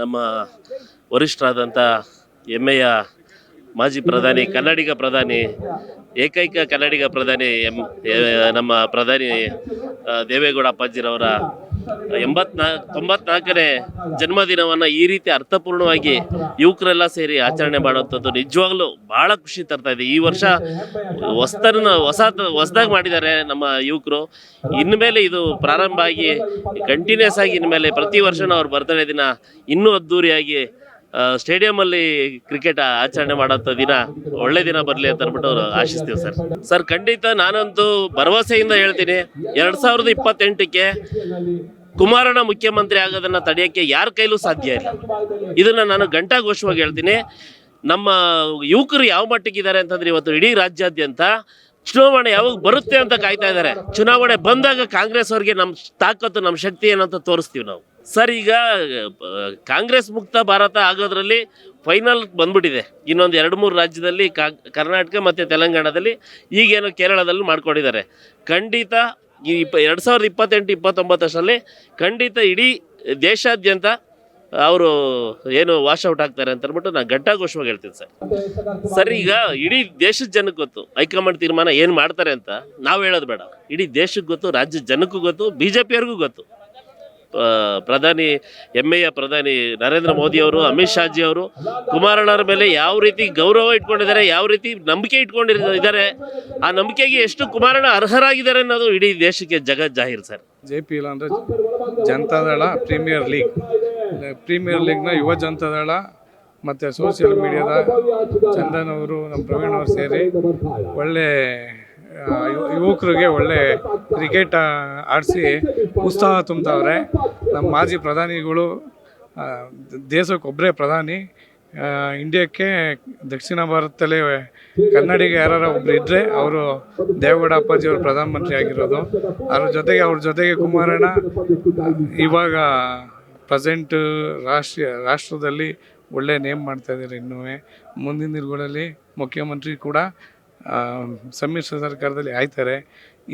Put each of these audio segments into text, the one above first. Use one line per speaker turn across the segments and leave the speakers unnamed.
ನಮ್ಮ ವರಿಷ್ಠರಾದಂಥ ಹೆಮ್ಮೆಯ ಮಾಜಿ ಪ್ರಧಾನಿ, ಕನ್ನಡಿಗ ಪ್ರಧಾನಿ, ಏಕೈಕ ಕನ್ನಡಿಗ ಪ್ರಧಾನಿ ನಮ್ಮ ಪ್ರಧಾನಿ ದೇವೇಗೌಡ ಅಪ್ಪಾಜಿರವರ 94ನೇ ಜನ್ಮದಿನವನ್ನು ಈ ರೀತಿ ಅರ್ಥಪೂರ್ಣವಾಗಿ ಯುವಕರೆಲ್ಲ ಸೇರಿ ಆಚರಣೆ ಮಾಡುವಂಥದ್ದು ನಿಜವಾಗ್ಲೂ ಭಾಳ ಖುಷಿ ತರ್ತಾ ಇದೆ. ಈ ವರ್ಷ ಹೊಸದಾಗಿ ಮಾಡಿದ್ದಾರೆ ನಮ್ಮ ಯುವಕರು. ಇನ್ಮೇಲೆ ಇದು ಪ್ರಾರಂಭ ಆಗಿ ಕಂಟಿನ್ಯೂಸ್ ಆಗಿ ಇನ್ಮೇಲೆ ಪ್ರತಿ ವರ್ಷನೂ ಅವ್ರ ಬರ್ತಡೇ ದಿನ ಇನ್ನೂ ಅದ್ದೂರಿಯಾಗಿ ಸ್ಟೇಡಿಯಮಲ್ಲಿ ಕ್ರಿಕೆಟ್ ಆಚರಣೆ ಮಾಡೋಂಥ ದಿನ ಒಳ್ಳೆ ದಿನ ಬರಲಿ ಅಂತ ಅಂದ್ಬಿಟ್ಟು ಆಶಿಸ್ತೀವಿ ಸರ್. ಖಂಡಿತ ನಾನಂತೂ ಭರವಸೆಯಿಂದ ಹೇಳ್ತೀನಿ, 2028ಕ್ಕೆ ಕುಮಾರಣ್ಣ ಮುಖ್ಯಮಂತ್ರಿ ಆಗೋದನ್ನು ತಡೆಯೋಕ್ಕೆ ಯಾರ ಕೈಲೂ ಸಾಧ್ಯ ಇಲ್ಲ. ಇದನ್ನು ನಾನು ಘಂಟಾಘೋಷವಾಗಿ ಹೇಳ್ತೀನಿ. ನಮ್ಮ ಯುವಕರು ಯಾವ ಮಟ್ಟಿಗಿದ್ದಾರೆ ಅಂತಂದ್ರೆ ಇವತ್ತು ಇಡೀ ರಾಜ್ಯಾದ್ಯಂತ ಚುನಾವಣೆ ಯಾವಾಗ ಬರುತ್ತೆ ಅಂತ ಕಾಯ್ತಾ ಇದ್ದಾರೆ. ಚುನಾವಣೆ ಬಂದಾಗ ಕಾಂಗ್ರೆಸ್ ಅವ್ರಿಗೆ ನಮ್ಮ ತಾಕತ್ತು, ನಮ್ಮ ಶಕ್ತಿ ಏನಂತ ತೋರಿಸ್ತೀವಿ ನಾವು. ಸರ್, ಈಗ ಕಾಂಗ್ರೆಸ್ ಮುಕ್ತ ಭಾರತ ಆಗೋದ್ರಲ್ಲಿ ಫೈನಲ್ ಬಂದ್ಬಿಟ್ಟಿದೆ. ಇನ್ನೊಂದು 2-3 ರಾಜ್ಯದಲ್ಲಿ ಕರ್ನಾಟಕ ಮತ್ತು ತೆಲಂಗಾಣದಲ್ಲಿ, ಈಗೇನೋ ಕೇರಳದಲ್ಲಿ ಮಾಡ್ಕೊಂಡಿದ್ದಾರೆ. ಖಂಡಿತ ಈ 2028-29 ಖಂಡಿತ ಇಡೀ ದೇಶಾದ್ಯಂತ ಅವರು ಏನು ವಾಶ್ ಔಟ್ ಆಗ್ತಾರೆ ಅಂತ ಅಂದ್ಬಿಟ್ಟು ನಾನು ಘಂಟಾಘೋಷವಾಗಿ ಹೇಳ್ತೀನಿ ಸರ್. ಈಗ ಇಡೀ ದೇಶದ ಜನಕ್ಕೆ ಗೊತ್ತು ಹೈಕಮಾಂಡ್ ತೀರ್ಮಾನ ಏನು ಮಾಡ್ತಾರೆ ಅಂತ. ನಾವು ಹೇಳೋದು ಬೇಡ, ಇಡೀ ದೇಶಕ್ಕೆ ಗೊತ್ತು, ರಾಜ್ಯದ ಜನಕ್ಕೂ ಗೊತ್ತು, BJP-ಅವ್ರಿಗೂ ಗೊತ್ತು. ಪ್ರಧಾನಿ, ಹೆಮ್ಮೆಯ ಪ್ರಧಾನಿ ನರೇಂದ್ರ ಮೋದಿಯವರು, ಅಮಿತ್ ಶಾಜಿ ಅವರು ಕುಮಾರಣ್ಣವ್ರ ಮೇಲೆ ಯಾವ ರೀತಿ ಗೌರವ ಇಟ್ಕೊಂಡಿದ್ದಾರೆ, ಯಾವ ರೀತಿ ನಂಬಿಕೆ ಇಟ್ಕೊಂಡಿದ್ದಾರೆ, ಆ ನಂಬಿಕೆಗೆ ಎಷ್ಟು ಕುಮಾರಣ್ಣ ಅರ್ಹರಾಗಿದ್ದಾರೆ ಅನ್ನೋದು ಇಡೀ ದೇಶಕ್ಕೆ ಜಗತ್ ಜಾಹೀರ್ ಸರ್.
JP ಇಲ್ಲ ಅಂದರೆ ಜನತಾದಳ ಪ್ರೀಮಿಯರ್ ಲೀಗ್ನ ಯುವ ಜನತಾದಳ ಮತ್ತು ಸೋಷಿಯಲ್ ಮೀಡಿಯಾದ ಚಂದನ್ ಅವರು, ನಮ್ಮ ಪ್ರವೀಣ್ ಅವರು ಸೇರಿ ಒಳ್ಳೆ ಯುವಕರಿಗೆ ಒಳ್ಳೆ ಕ್ರಿಕೆಟ್ ಆಡಿಸಿ ಉತ್ಸಾಹ ತುಂಬ್ತವ್ರೆ. ನಮ್ಮ ಮಾಜಿ ಪ್ರಧಾನಿಗಳು ದೇಶಕ್ಕೊಬ್ಬರೇ ಪ್ರಧಾನಿ, ಇಂಡಿಯಾಕ್ಕೆ ದಕ್ಷಿಣ ಭಾರತದಲ್ಲೇ ಕನ್ನಡಿಗ ಯಾರು ಒಬ್ರು ಇದ್ದರೆ ಅವರು ದೇವೇಗೌಡ ಅಪ್ಪಾಜಿಯವರು ಪ್ರಧಾನಮಂತ್ರಿ ಆಗಿರೋದು. ಅವ್ರ ಜೊತೆಗೆ ಕುಮಾರಣ್ಣ ಇವಾಗ ಪ್ರೆಸೆಂಟ್ ರಾಷ್ಟ್ರದಲ್ಲಿ ಒಳ್ಳೆ ನೇಮ್ ಮಾಡ್ತಾಯಿದ್ದಾರೆ. ಇನ್ನೂ ಮುಂದಿನ ದಿನಗಳಲ್ಲಿ ಮುಖ್ಯಮಂತ್ರಿ ಕೂಡ ಸಮ್ಮಿಶ್ರ ಸರ್ಕಾರದಲ್ಲಿ ಆಯ್ತಾರೆ.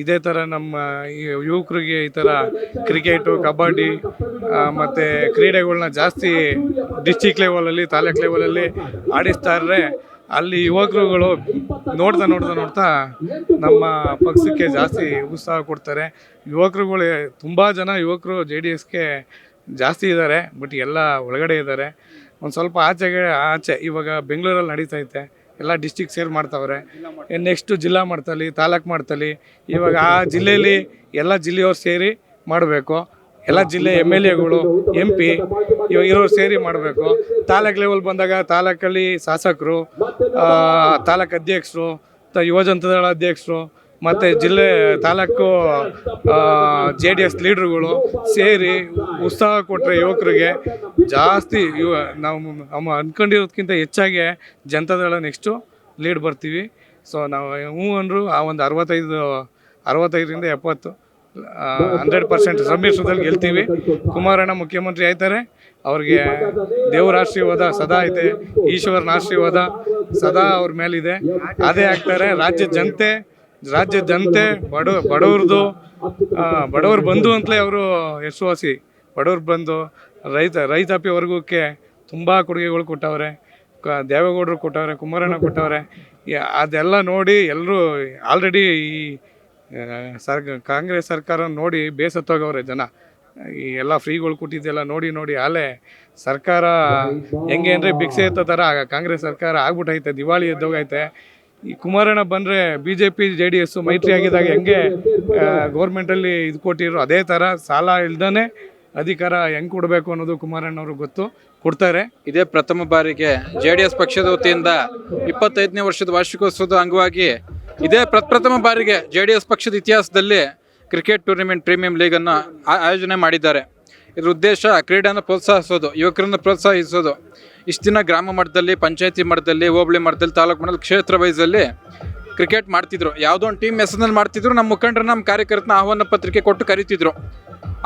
ಇದೇ ಥರ ನಮ್ಮ ಈ ಯುವಕರಿಗೆ ಈ ಥರ ಕ್ರಿಕೆಟು, ಕಬಡ್ಡಿ ಮತ್ತು ಕ್ರೀಡೆಗಳನ್ನ ಜಾಸ್ತಿ ಡಿಸ್ಟಿಕ್ ಲೆವೆಲಲ್ಲಿ, ತಾಲೂಕು ಲೆವೆಲಲ್ಲಿ ಆಡಿಸ್ತಾ ಇದ್ದರೆ ಅಲ್ಲಿ ಯುವಕರುಗಳು ನೋಡ್ತಾ ನಮ್ಮ ಪಕ್ಷಕ್ಕೆ ಜಾಸ್ತಿ ಉತ್ಸಾಹ ಕೊಡ್ತಾರೆ. ಯುವಕರುಗಳು ತುಂಬ ಜನ ಯುವಕರು JDSಗೆ ಜಾಸ್ತಿ ಇದ್ದಾರೆ, ಬಟ್ ಎಲ್ಲ ಒಳಗಡೆ ಇದ್ದಾರೆ. ಒಂದು ಸ್ವಲ್ಪ ಆಚೆ ಇವಾಗ ಬೆಂಗಳೂರಲ್ಲಿ ನಡೀತೈತೆ, ಎಲ್ಲ ಡಿಸ್ಟಿಕ್ ಸೇರ್ ಮಾಡ್ತಾವ್ರೆ. ನೆಕ್ಸ್ಟು ಜಿಲ್ಲಾ ಮಾಡ್ತಲ್ಲಿ, ತಾಲೂಕು ಮಾಡ್ತಲ್ಲಿ. ಇವಾಗ ಆ ಜಿಲ್ಲೆಯಲ್ಲಿ ಎಲ್ಲ ಜಿಲ್ಲೆಯವ್ರು ಸೇರಿ ಮಾಡಬೇಕು. ಎಲ್ಲ ಜಿಲ್ಲೆ MLAಗಳು, MP ಇರೋರು ಸೇರಿ ಮಾಡಬೇಕು. ತಾಲೂಕು ಲೆವೆಲ್ ಬಂದಾಗ ತಾಲೂಕಲ್ಲಿ ಶಾಸಕರು, ತಾಲೂಕು ಅಧ್ಯಕ್ಷರು, ಯುವ ಜನತಾದಳ ಅಧ್ಯಕ್ಷರು ಮತ್ತು ತಾಲೂಕು JDS ಲೀಡ್ರುಗಳು ಸೇರಿ ಉತ್ಸಾಹ ಕೊಟ್ಟರೆ ಯುವಕರಿಗೆ ಜಾಸ್ತಿ ನಾವು ಅಂದ್ಕೊಂಡಿರೋದಕ್ಕಿಂತ ಹೆಚ್ಚಾಗಿ ಜನತಾದಳ ನೆಕ್ಸ್ಟು ಲೀಡ್ ಬರ್ತೀವಿ. ಸೊ ನಾವು ಅಂದರು ಆ ಒಂದು 65ರಿಂದ 70 100% ಸಮ್ಮಿಶ್ರದಲ್ಲಿ ಗೆಲ್ತೀವಿ. ಕುಮಾರಣ್ಣ ಮುಖ್ಯಮಂತ್ರಿ ಆಯ್ತಾರೆ. ಅವ್ರಿಗೆ ದೇವರ ಆಶೀರ್ವಾದ ಸದಾ ಐತೆ, ಈಶ್ವರನ ಆಶೀರ್ವಾದ ಸದಾ ಅವ್ರ ಮೇಲಿದೆ. ಅದೇ ಆಗ್ತಾರೆ. ರಾಜ್ಯದ ಜನತೆ ಬಡವ್ರು ಬಂಧು ಅಂತಲೇ ಅವರು ಹೆಸರುವಾಸಿ. ಬಡವ್ರು ಬಂದು ರೈತಾಪಿ ವರ್ಗಕ್ಕೆ ತುಂಬ ಕೊಡುಗೆಗಳು ಕೊಟ್ಟವ್ರೆ. ದೇವೇಗೌಡರು ಕೊಟ್ಟವ್ರೆ, ಕುಮಾರಣ್ಣ ಕೊಟ್ಟವ್ರೆ. ಅದೆಲ್ಲ ನೋಡಿ ಎಲ್ಲರೂ ಆಲ್ರೆಡಿ ಈ ಕಾಂಗ್ರೆಸ್ ಸರ್ಕಾರ ನೋಡಿ ಬೇಸತ್ತೋಗವ್ರೆ ಜನ. ಈ ಎಲ್ಲ ಫ್ರೀಗಳು ಕೊಟ್ಟಿದ್ದೆಲ್ಲ ನೋಡಿ ಆಲೇ ಸರ್ಕಾರ ಹೆಂಗೆ ಅಂದರೆ ಭಿಕ್ಷೆ ಎತ್ತೋ ಥರ ಕಾಂಗ್ರೆಸ್ ಸರ್ಕಾರ ಆಗ್ಬಿಟ್ಟೈತೆ, ದಿವಾಳಿ ಎದ್ದೋಗೈತೆ. ಈ ಕುಮಾರಣ್ಣ ಬಂದರೆ BJP JDS ಮೈತ್ರಿ ಆಗಿದ್ದಾಗ ಹೆಂಗೆ ಗೌರ್ಮೆಂಟಲ್ಲಿ ಇದು ಕೊಟ್ಟಿರೋ ಅದೇ ಥರ ಸಾಲ ಇಲ್ದೇ ಅಧಿಕಾರ ಹೆಂಗೆ ಕೊಡಬೇಕು ಅನ್ನೋದು ಕುಮಾರಣ್ಣವ್ರಿಗೆ ಗೊತ್ತು, ಕೊಡ್ತಾರೆ.
ಇದೇ ಪ್ರಥಮ ಬಾರಿಗೆ JDS ಪಕ್ಷದ ವತಿಯಿಂದ 25ನೇ ವರ್ಷದ ವಾರ್ಷಿಕೋತ್ಸವದ ಅಂಗವಾಗಿ ಇದೇ ಪ್ರಥಮ ಬಾರಿಗೆ JDS ಪಕ್ಷದ ಇತಿಹಾಸದಲ್ಲಿ ಕ್ರಿಕೆಟ್ ಟೂರ್ನಿಮೆಂಟ್ ಪ್ರೀಮಿಯಂ ಲೀಗನ್ನು ಆಯೋಜನೆ ಮಾಡಿದ್ದಾರೆ. ಇದರ ಉದ್ದೇಶ ಕ್ರೀಡೆಯನ್ನು ಪ್ರೋತ್ಸಾಹಿಸೋದು, ಯುವಕರನ್ನು ಪ್ರೋತ್ಸಾಹಿಸೋದು. ಇಷ್ಟು ದಿನ ಗ್ರಾಮ ಮಟ್ಟದಲ್ಲಿ, ಪಂಚಾಯತಿ ಮಟ್ಟದಲ್ಲಿ, ಹೋಬಳಿ ಮಟ್ಟದಲ್ಲಿ, ತಾಲೂಕು ಮಟ್ಟದಲ್ಲಿ, ಕ್ಷೇತ್ರ ವೈಸಲ್ಲಿ ಕ್ರಿಕೆಟ್ ಮಾಡ್ತಿದ್ರು. ಯಾವುದೋ ಒಂದು ಟೀಮ್ ಹೆಸರಿನಲ್ಲಿ ಮಾಡ್ತಿದ್ರು. ನಮ್ಮ ಮುಖಂಡರು, ನಮ್ಮ ಕಾರ್ಯಕರ್ತನ ಆಹ್ವಾನ ಪತ್ರಿಕೆ ಕೊಟ್ಟು ಕರಿತಿದ್ರು.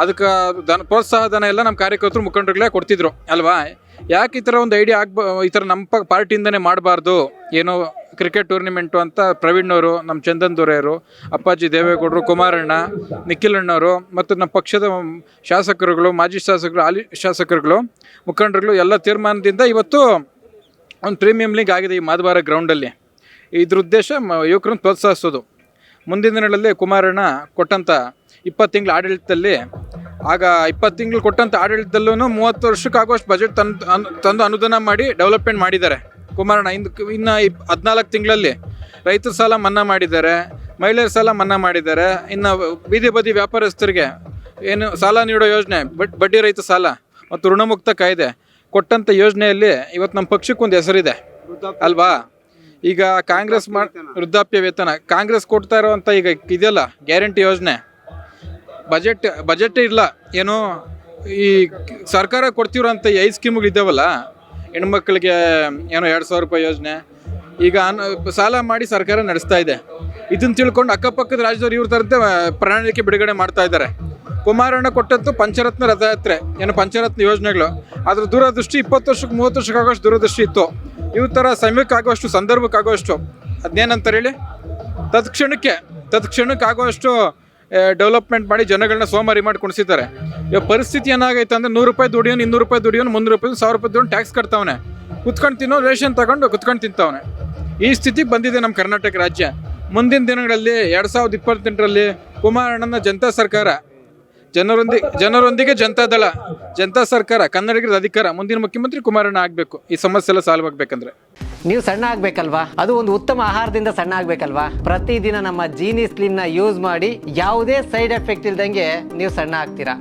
ಅದಕ್ಕೆ ಪ್ರೋತ್ಸಾಹ ಧನ ಎಲ್ಲ ನಮ್ಮ ಕಾರ್ಯಕರ್ತರು, ಮುಖಂಡರುಗಳೇ ಕೊಡ್ತಿದ್ರು ಅಲ್ವಾ. ಯಾಕೆ ಈ ಥರ ಒಂದು ಐಡಿಯಾ ಈ ಥರ ನಮ್ಮ ಪಾರ್ಟಿಯಿಂದನೇ ಮಾಡಬಾರ್ದು, ಏನೋ ಕ್ರಿಕೆಟ್ ಟೂರ್ನಿಮೆಂಟು ಅಂತ ಪ್ರವೀಣ್ ಅವರು, ನಮ್ಮ ಚಂದನ್ ದೊರೆಯವರು, ಅಪ್ಪಾಜಿ ದೇವೇಗೌಡರು, ಕುಮಾರಣ್ಣ, ನಿಖಿಲ್ ಅಣ್ಣವರು ಮತ್ತು ನಮ್ಮ ಪಕ್ಷದ ಶಾಸಕರುಗಳು, ಮಾಜಿ ಶಾಸಕರು, ಹಾಲಿ ಶಾಸಕರುಗಳು, ಮುಖಂಡರುಗಳು ಎಲ್ಲ ತೀರ್ಮಾನದಿಂದ ಇವತ್ತು ಒಂದು ಪ್ರೀಮಿಯಂ ಲೀಗ್ ಆಗಿದೆ ಈ ಮಾದವಾರ ಗ್ರೌಂಡಲ್ಲಿ. ಇದ್ರ ಉದ್ದೇಶ ಯುವಕರನ್ನು ಪ್ರೋತ್ಸಾಹಿಸೋದು. ಮುಂದಿನ ದಿನಗಳಲ್ಲಿ ಕುಮಾರಣ್ಣ ಕೊಟ್ಟಂಥ 20 ತಿಂಗಳ ಆಡಳಿತದಲ್ಲಿ, ಆಗ 20 ತಿಂಗಳು ಕೊಟ್ಟಂಥ ಆಡಳಿತದಲ್ಲೂ 30 ವರ್ಷಕ್ಕೆ ಆಗುವಷ್ಟು ಬಜೆಟ್ ತಂದು ಅನುದಾನ ಮಾಡಿ ಡೆವಲಪ್ಮೆಂಟ್ ಮಾಡಿದ್ದಾರೆ ಕುಮಾರಣ್ಣ. ಇನ್ನು 14 ತಿಂಗಳಲ್ಲಿ ರೈತರ ಸಾಲ ಮನ್ನಾ ಮಾಡಿದ್ದಾರೆ, ಮಹಿಳೆಯರ ಸಾಲ ಮನ್ನಾ ಮಾಡಿದ್ದಾರೆ. ಇನ್ನು ಬೀದಿ ಬದಿ ವ್ಯಾಪಾರಸ್ಥರಿಗೆ ಏನು ಸಾಲ ನೀಡೋ ಯೋಜನೆ, ಬಡ್ಡಿ ರಹಿತ ಸಾಲ ಮತ್ತು ಋಣಮುಕ್ತ ಕಾಯ್ದೆ ಕೊಟ್ಟಂಥ ಯೋಜನೆಯಲ್ಲಿ ಇವತ್ತು ನಮ್ಮ ಪಕ್ಷಕ್ಕೊಂದು ಹೆಸರಿದೆ ಅಲ್ವಾ. ಈಗ ಕಾಂಗ್ರೆಸ್ ವೃದ್ಧಾಪ್ಯ ವೇತನ ಕಾಂಗ್ರೆಸ್ ಕೊಡ್ತಾ ಇರೋವಂಥ ಈಗ ಇದೆಯಲ್ಲ ಗ್ಯಾರಂಟಿ ಯೋಜನೆ, ಬಜೆಟ್ ಇಲ್ಲ, ಏನು ಈ ಸರ್ಕಾರ ಕೊಡ್ತಿರೋಂಥ 5 ಸ್ಕೀಮ್ಗಳಿದ್ದಾವಲ್ಲ, ಹೆಣ್ಮಕ್ಳಿಗೆ ಏನೋ 2,000 ರೂಪಾಯಿ ಯೋಜನೆ ಈಗ ಸಾಲ ಮಾಡಿ ಸರ್ಕಾರ ನಡೆಸ್ತಾ ಇದೆ. ಇದನ್ನು ತಿಳ್ಕೊಂಡು ಅಕ್ಕಪಕ್ಕದ ರಾಜ್ಯದವ್ರು ಇವ್ರ ಥರದ್ದೇ ಪ್ರಣಾಳಿಕೆ ಬಿಡುಗಡೆ ಮಾಡ್ತಾ ಇದ್ದಾರೆ. ಕುಮಾರಣ್ಣ ಕೊಟ್ಟಂತೂ ಪಂಚರತ್ನ ರಥಯಾತ್ರೆ, ಏನು ಪಂಚರತ್ನ ಯೋಜನೆಗಳು, ಅದ್ರ ದೂರದೃಷ್ಟಿ 20 ವರ್ಷಕ್ಕೆ 30 ವರ್ಷಕ್ಕೆ ಆಗೋಷ್ಟು ದೂರದೃಷ್ಟಿ ಇತ್ತು. ಇವ್ರ ಥರ ಸಮಯಕ್ಕೆ ಆಗೋಷ್ಟು, ಸಂದರ್ಭಕ್ಕೆ ಆಗೋಷ್ಟು, ಅದನ್ನೇನಂತಾರೆ ಹೇಳಿ, ತತ್ಕ್ಷಣಕ್ಕೆ ಆಗೋಷ್ಟು ಡೆವಲಪ್ಮೆಂಟ್ ಮಾಡಿ ಜನಗಳನ್ನ ಸೋಮಾರಿ ಮಾಡಿ ಕುಣಿಸಿದ್ದಾರೆ. ಇವಾಗ ಪರಿಸ್ಥಿತಿ ಏನಾಗೈತೆ ಅಂದರೆ 100 ರೂಪಾಯಿ ದುಡಿಯೋನು, 200 ರೂಪಾಯಿ ದುಡಿಯೋನು, 300 ರೂಪಾಯಿ 1,000 ರೂಪಾಯಿ ದುಡಿಯೋನು ಟ್ಯಾಕ್ಸ್ ಕಟ್ತಾವನೆ, ಕುತ್ಕೊಂಡು ತಿನ್ನೋ ರೇಷನ್ ತಗೊಂಡು ಕುತ್ಕೊಂಡು ತಿಂತಾವನೆ. ಈ ಸ್ಥಿತಿಗೆ ಬಂದಿದೆ ನಮ್ಮ ಕರ್ನಾಟಕ ರಾಜ್ಯ. ಮುಂದಿನ ದಿನಗಳಲ್ಲಿ 2028ರಲ್ಲಿ ಕುಮಾರಣ್ಣನ ಜನತಾ ಸರ್ಕಾರ, ಜನರೊಂದಿಗೆ ಜನತಾದಳ, ಜನತಾ ಸರ್ಕಾರ, ಕನ್ನಡಿಗರ ಅಧಿಕಾರ, ಮುಂದಿನ ಮುಖ್ಯಮಂತ್ರಿ ಕುಮಾರಣ್ಣ ಆಗಬೇಕು. ಈ ಸಮಸ್ಯೆ ಎಲ್ಲ ಸಾಲ್ವ್ ಆಗಬೇಕಂದ್ರೆ
ನೀವು ಸಣ್ಣ ಆಗ್ಬೇಕಲ್ವಾ, ಅದು ಒಂದು ಉತ್ತಮ ಆಹಾರದಿಂದ ಸಣ್ಣ ಆಗ್ಬೇಕಲ್ವಾ. ಪ್ರತಿದಿನ ನಮ್ಮ ಜೀನಿ ಸ್ಲಿಮ್ನ ಯೂಸ್ ಮಾಡಿ ಯಾವುದೇ ಸೈಡ್ ಎಫೆಕ್ಟ್ ಇಲ್ದಂಗೆ ನೀವು ಸಣ್ಣ ಆಗ್ತೀರಾ.